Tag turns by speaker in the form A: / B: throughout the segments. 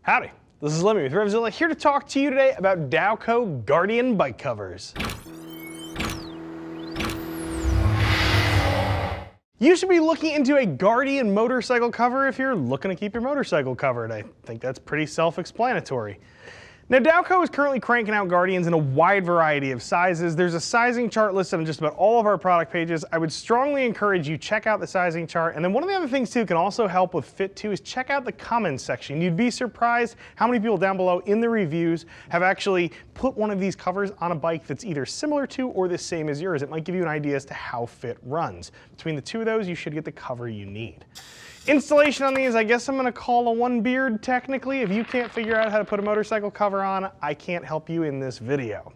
A: Howdy, this is Lemmy with RevZilla, here to talk to you today about Dowco Guardian bike covers. You should be looking into a Guardian motorcycle cover if you're looking to keep your motorcycle covered. I think that's pretty self-explanatory. Now, Dowco is currently cranking out Guardians in a wide variety of sizes. There's a sizing chart listed on just about all of our product pages. I would strongly encourage you check out the sizing chart. And then one of the other things too can also help with fit too is check out the comments section. You'd be surprised how many people down below in the reviews have actually put one of these covers on a bike that's either similar to or the same as yours. It might give you an idea as to how fit runs. Between the two of those, you should get the cover you need. Installation on these, I guess I'm gonna call a one beard technically. If you can't figure out how to put a motorcycle cover on, I can't help you in this video.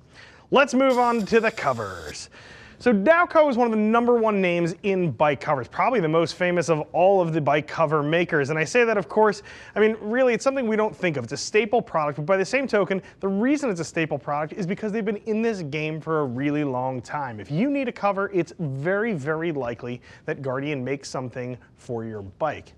A: Let's move on to the covers. So Dowco is one of the #1 names in bike covers, probably the most famous of all of the bike cover makers. And I say that, of course, I mean, really, it's something we don't think of. It's a staple product, but by the same token, the reason it's a staple product is because they've been in this game for a really long time. If you need a cover, it's very, very likely that Guardian makes something for your bike.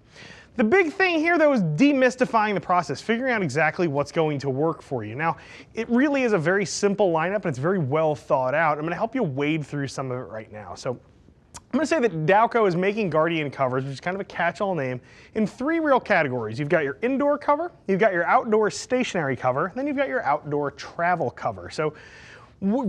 A: The big thing here, though, is demystifying the process, figuring out exactly what's going to work for you. Now, it really is a very simple lineup, and it's very well thought out. I'm going to help you wade through some of it right now. So I'm going to say that Dowco is making Guardian covers, which is kind of a catch-all name, in 3 real categories. You've got your indoor cover, you've got your outdoor stationary cover, and then you've got your outdoor travel cover. So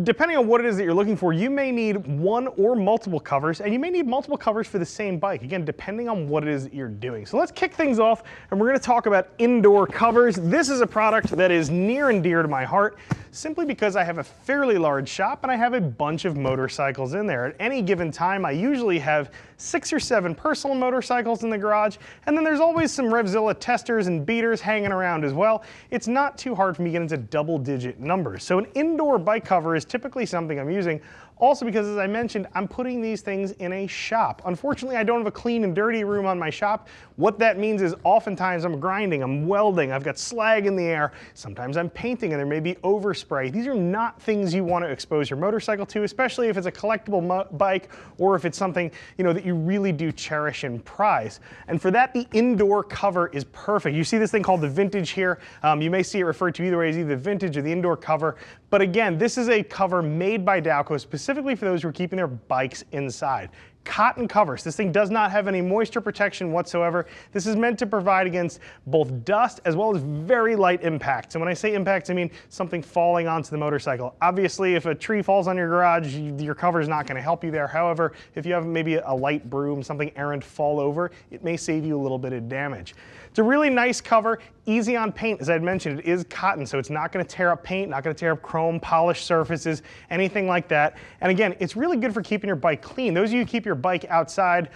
A: depending on what it is that you're looking for, you may need one or multiple covers, and you may need multiple covers for the same bike, again, depending on what it is that you're doing. So let's kick things off, and we're going to talk about indoor covers. This is a product that is near and dear to my heart, simply because I have a fairly large shop and I have a bunch of motorcycles in there. At any given time, I usually have 6 or 7 personal motorcycles in the garage, and then there's always some RevZilla testers and beaters hanging around as well. It's not too hard for me to get into double-digit numbers. So an indoor bike cover is typically something I'm using. Also because, as I mentioned, I'm putting these things in a shop. Unfortunately, I don't have a clean and dirty room on my shop. What that means is oftentimes I'm grinding, I'm welding, I've got slag in the air, sometimes I'm painting and there may be overspray. These are not things you want to expose your motorcycle to, especially if it's a collectible bike or if it's something, you know, that you really do cherish and prize. And for that, the indoor cover is perfect. You see this thing called the vintage here. You may see it referred to either way as either the vintage or the indoor cover. But again, this is a cover made by Dowco specifically for those who are keeping their bikes inside. Cotton covers. This thing does not have any moisture protection whatsoever. This is meant to provide against both dust as well as very light impacts. And when I say impacts, I mean something falling onto the motorcycle. Obviously, if a tree falls on your garage, your cover is not going to help you there. However, if you have maybe a light broom, something errant fall over, it may save you a little bit of damage. It's a really nice cover, easy on paint. As I had mentioned, it is cotton, so it's not going to tear up paint, not going to tear up chrome, polished surfaces, anything like that. And again, it's really good for keeping your bike clean. Those of you who keep your bike outside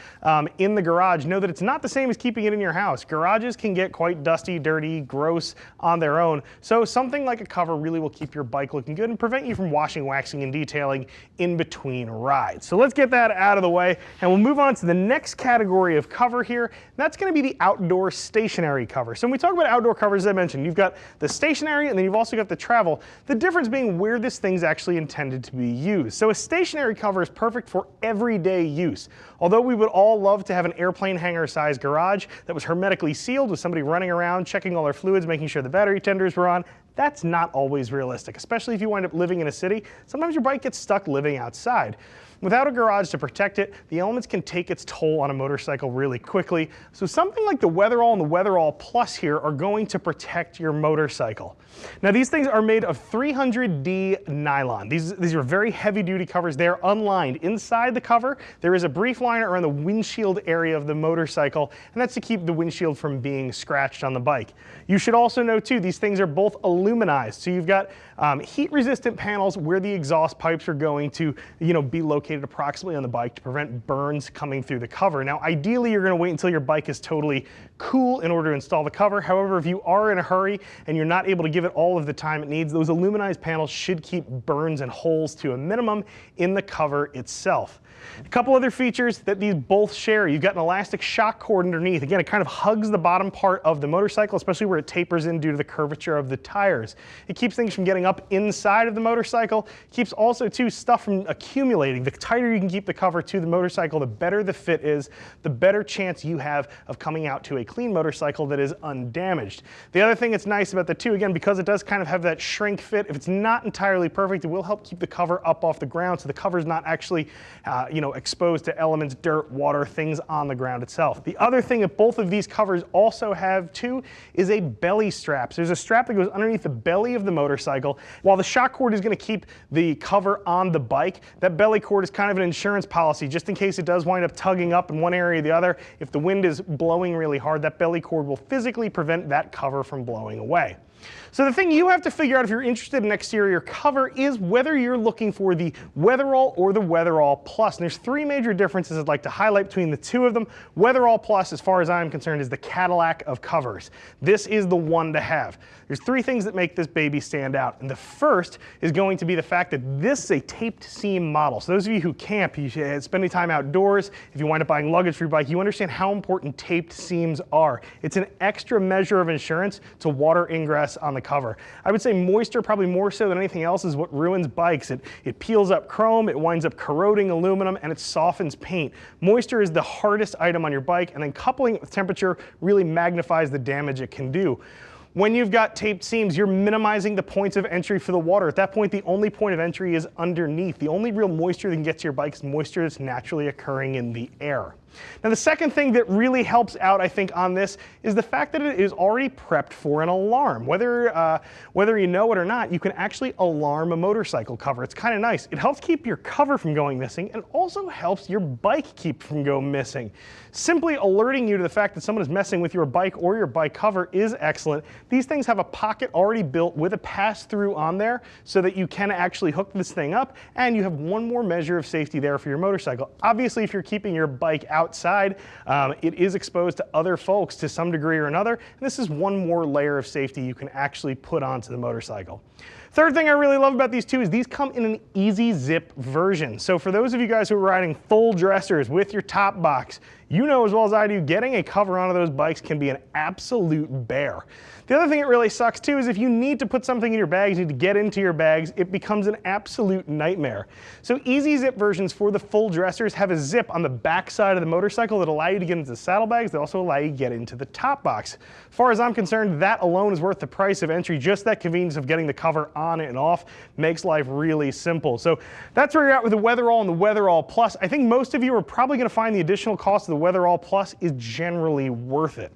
A: in the garage know that it's not the same as keeping it in your house. Garages can get quite dusty, dirty, gross on their own. So something like a cover really will keep your bike looking good and prevent you from washing, waxing, and detailing in between rides. So let's get that out of the way, and we'll move on to the next category of cover here. That's going to be the outdoor stationary cover. So when we talk about outdoor covers, as I mentioned, you've got the stationary and then you've also got the travel. The difference being where this thing's actually intended to be used. So a stationary cover is perfect for everyday use. Although we would all love to have an airplane hangar sized garage that was hermetically sealed with somebody running around checking all their fluids, making sure the battery tenders were on, that's not always realistic, especially if you wind up living in a city. Sometimes your bike gets stuck living outside. Without a garage to protect it, the elements can take its toll on a motorcycle really quickly. So something like the Weatherall and the Weatherall Plus here are going to protect your motorcycle. Now these things are made of 300D nylon. These are very heavy duty covers. They're unlined. Inside the cover, there is a brief liner around the windshield area of the motorcycle, and that's to keep the windshield from being scratched on the bike. You should also know too, these things are both aluminized. So you've got heat resistant panels where the exhaust pipes are going to, be located approximately on the bike to prevent burns coming through the cover. Now, ideally, you're going to wait until your bike is totally cool in order to install the cover. However, if you are in a hurry and you're not able to give it all of the time it needs, those aluminized panels should keep burns and holes to a minimum in the cover itself. A couple other features that these both share. You've got an elastic shock cord underneath. Again, it kind of hugs the bottom part of the motorcycle, especially where it tapers in due to the curvature of the tires. It keeps things from getting up inside of the motorcycle. It keeps also, too, stuff from accumulating. The tighter you can keep the cover to the motorcycle, the better the fit is, the better chance you have of coming out to a clean motorcycle that is undamaged. The other thing that's nice about the two, again, because it does kind of have that shrink fit, if it's not entirely perfect, it will help keep the cover up off the ground so the cover is not actually exposed to elements, dirt, water, things on the ground itself. The other thing that both of these covers also have too is a belly strap. So there's a strap that goes underneath the belly of the motorcycle. While the shock cord is going to keep the cover on the bike, that belly cord is kind of an insurance policy just in case it does wind up tugging up in one area or the other. If the wind is blowing really hard, that belly cord will physically prevent that cover from blowing away. So the thing you have to figure out if you're interested in an exterior cover is whether you're looking for the Weatherall or the Weatherall Plus. And there's three major differences I'd like to highlight between the two of them. Weatherall Plus, as far as I'm concerned, is the Cadillac of covers. This is the one to have. There's three things that make this baby stand out. And the first is going to be the fact that this is a taped seam model. So those of you who camp, you spend any time outdoors, if you wind up buying luggage for your bike, you understand how important taped seams are. It's an extra measure of insurance to water ingress on the cover. I would say moisture, probably more so than anything else, is what ruins bikes. It peels up chrome, it winds up corroding aluminum, and it softens paint. Moisture is the hardest item on your bike, and then coupling it with temperature really magnifies the damage it can do. When you've got taped seams, you're minimizing the points of entry for the water. At that point, the only point of entry is underneath. The only real moisture that can get to your bike is moisture that's naturally occurring in the air. Now, the second thing that really helps out, I think, on this is the fact that it is already prepped for an alarm. Whether you know it or not, you can actually alarm a motorcycle cover. It's kind of nice. It helps keep your cover from going missing and also helps your bike keep from going missing. Simply alerting you to the fact that someone is messing with your bike or your bike cover is excellent. These things have a pocket already built with a pass-through on there so that you can actually hook this thing up, and you have one more measure of safety there for your motorcycle. Obviously, if you're keeping your bike outside, it is exposed to other folks to some degree or another, and this is one more layer of safety you can actually put onto the motorcycle. Third thing I really love about these two is these come in an easy zip version. So for those of you guys who are riding full dressers with your top box, you know as well as I do, getting a cover onto those bikes can be an absolute bear. The other thing that really sucks too is if you need to put something in your bags, you need to get into your bags, it becomes an absolute nightmare. So easy zip versions for the full dressers have a zip on the back side of the motorcycle that allow you to get into the saddlebags. They also allow you to get into the top box. As far as I'm concerned, that alone is worth the price of entry. Just that convenience of getting the cover on and off makes life really simple. So that's where you're at with the Weatherall and the Weatherall Plus. I think most of you are probably going to find the additional cost of the Weatherall Plus is generally worth it.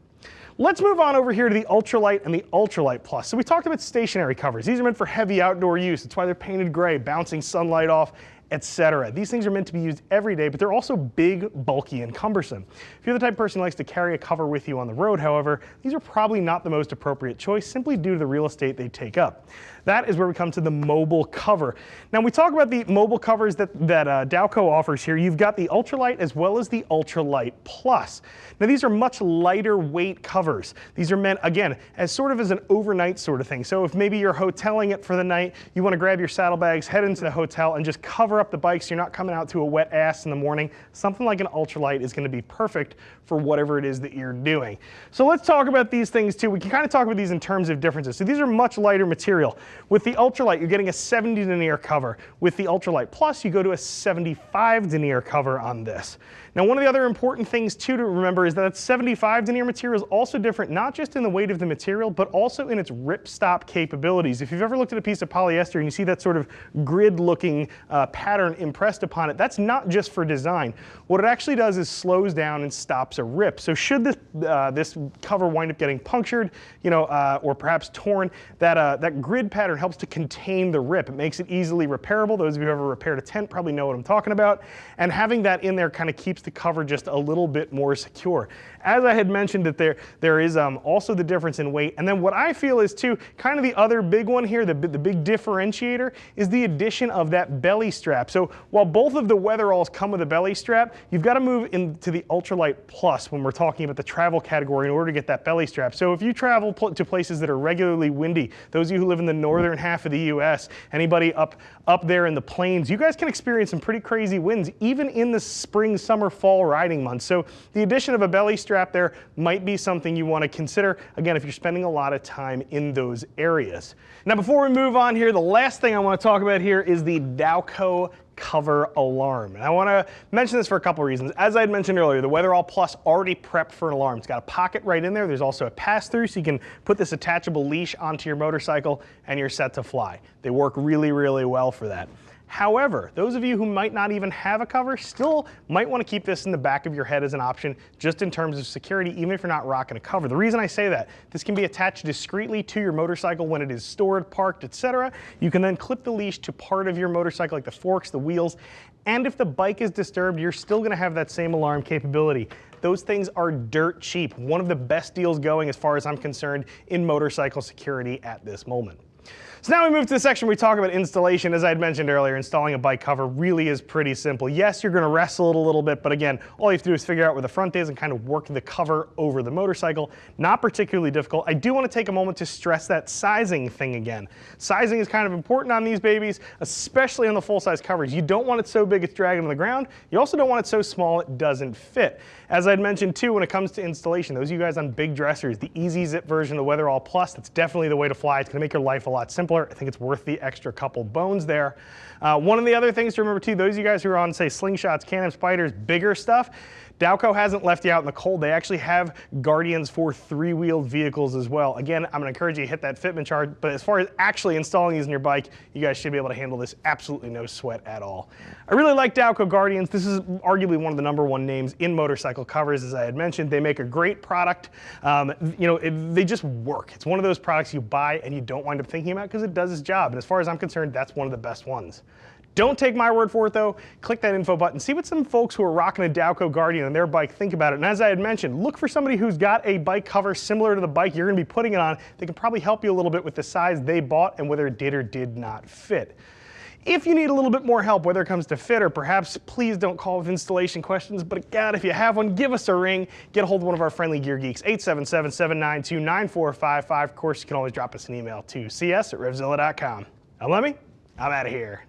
A: Let's move on over here to the Ultralight and the Ultralight Plus. So we talked about stationary covers. These are meant for heavy outdoor use. That's why they're painted gray, bouncing sunlight off, etc. These things are meant to be used every day, but they're also big, bulky, and cumbersome. If you're the type of person who likes to carry a cover with you on the road, however, these are probably not the most appropriate choice simply due to the real estate they take up. That is where we come to the mobile cover. Now, we talk about the mobile covers that Dowco offers here. You've got the Ultralight as well as the Ultralight Plus. Now, these are much lighter weight covers. These are meant, again, as sort of as an overnight sort of thing. So if maybe you're hoteling it for the night, you want to grab your saddlebags, head into the hotel, and just cover up the bike so you're not coming out to a wet ass in the morning, something like an Ultralight is going to be perfect for whatever it is that you're doing. So let's talk about these things too. We can kind of talk about these in terms of differences. So these are much lighter material. With the Ultralight, you're getting a 70 denier cover. With the Ultralight Plus, you go to a 75 denier cover on this. Now, one of the other important things too to remember is that 75 denier material is also different, not just in the weight of the material, but also in its ripstop capabilities. If you've ever looked at a piece of polyester and you see that sort of grid-looking pattern impressed upon it, that's not just for design. What it actually does is slows down and stops a rip. So should this cover wind up getting punctured, or perhaps torn, that grid pattern helps to contain the rip. It makes it easily repairable. Those of you who have ever repaired a tent probably know what I'm talking about. And having that in there kind of keeps the cover just a little bit more secure. As I had mentioned, that there is also the difference in weight. And then what I feel is too, kind of the other big one here, the big differentiator is the addition of that belly strap. So while both of the Weatheralls come with a belly strap, you've got to move into the Ultralight Plus when we're talking about the travel category in order to get that belly strap. So if you travel to places that are regularly windy, those of you who live in the northern half of the US, anybody up there in the plains, you guys can experience some pretty crazy winds even in the spring, summer, fall riding months. So the addition of a belly strap there might be something you want to consider, again, if you're spending a lot of time in those areas. Now, before we move on here, the last thing I want to talk about here is the Dowco cover alarm. And I want to mention this for a couple reasons. As I had mentioned earlier, the Weatherall Plus already prepped for an alarm. It's got a pocket right in there. There's also a pass-through, so you can put this attachable leash onto your motorcycle and you're set to fly. They work really, really well for that. However, those of you who might not even have a cover still might want to keep this in the back of your head as an option, just in terms of security, even if you're not rocking a cover. The reason I say that, this can be attached discreetly to your motorcycle when it is stored, parked, etc. You can then clip the leash to part of your motorcycle, like the forks, the wheels, and if the bike is disturbed, you're still going to have that same alarm capability. Those things are dirt cheap. One of the best deals going, as far as I'm concerned, in motorcycle security at this moment. So now we move to the section where we talk about installation. As I had mentioned earlier, installing a bike cover really is pretty simple. Yes, you're going to wrestle it a little bit, but again, all you have to do is figure out where the front is and kind of work the cover over the motorcycle. Not particularly difficult. I do want to take a moment to stress that sizing thing again. Sizing is kind of important on these babies, especially on the full-size covers. You don't want it so big it's dragging on the ground. You also don't want it so small it doesn't fit. As I'd mentioned too, when it comes to installation, those of you guys on big dressers, the Easy Zip version of the Weatherall Plus, that's definitely the way to fly. It's going to make your life a lot simpler. I think it's worth the extra couple bones there. One of the other things to remember too, those of you guys who are on, say, Slingshots, Can-Am Spyders, bigger stuff, Dowco hasn't left you out in the cold. They actually have Guardians for three-wheeled vehicles as well. Again, I'm going to encourage you to hit that fitment chart, but as far as actually installing these in your bike, you guys should be able to handle this absolutely no sweat at all. I really like Dowco Guardians. This is arguably one of the #1 names in motorcycle covers, as I had mentioned. They make a great product. They just work. It's one of those products you buy and you don't wind up thinking about because it does its job. And as far as I'm concerned, that's one of the best ones. Don't take my word for it though. Click that info button. See what some folks who are rocking a Dowco Guardian on their bike think about it. And as I had mentioned, look for somebody who's got a bike cover similar to the bike you're going to be putting it on. They can probably help you a little bit with the size they bought and whether it did or did not fit. If you need a little bit more help, whether it comes to fit or perhaps, please don't call with installation questions. But God, if you have one, give us a ring. Get a hold of one of our friendly gear geeks, 877-792-9455. Of course, you can always drop us an email to cs@revzilla.com. I'm Lemmy. I'm out of here.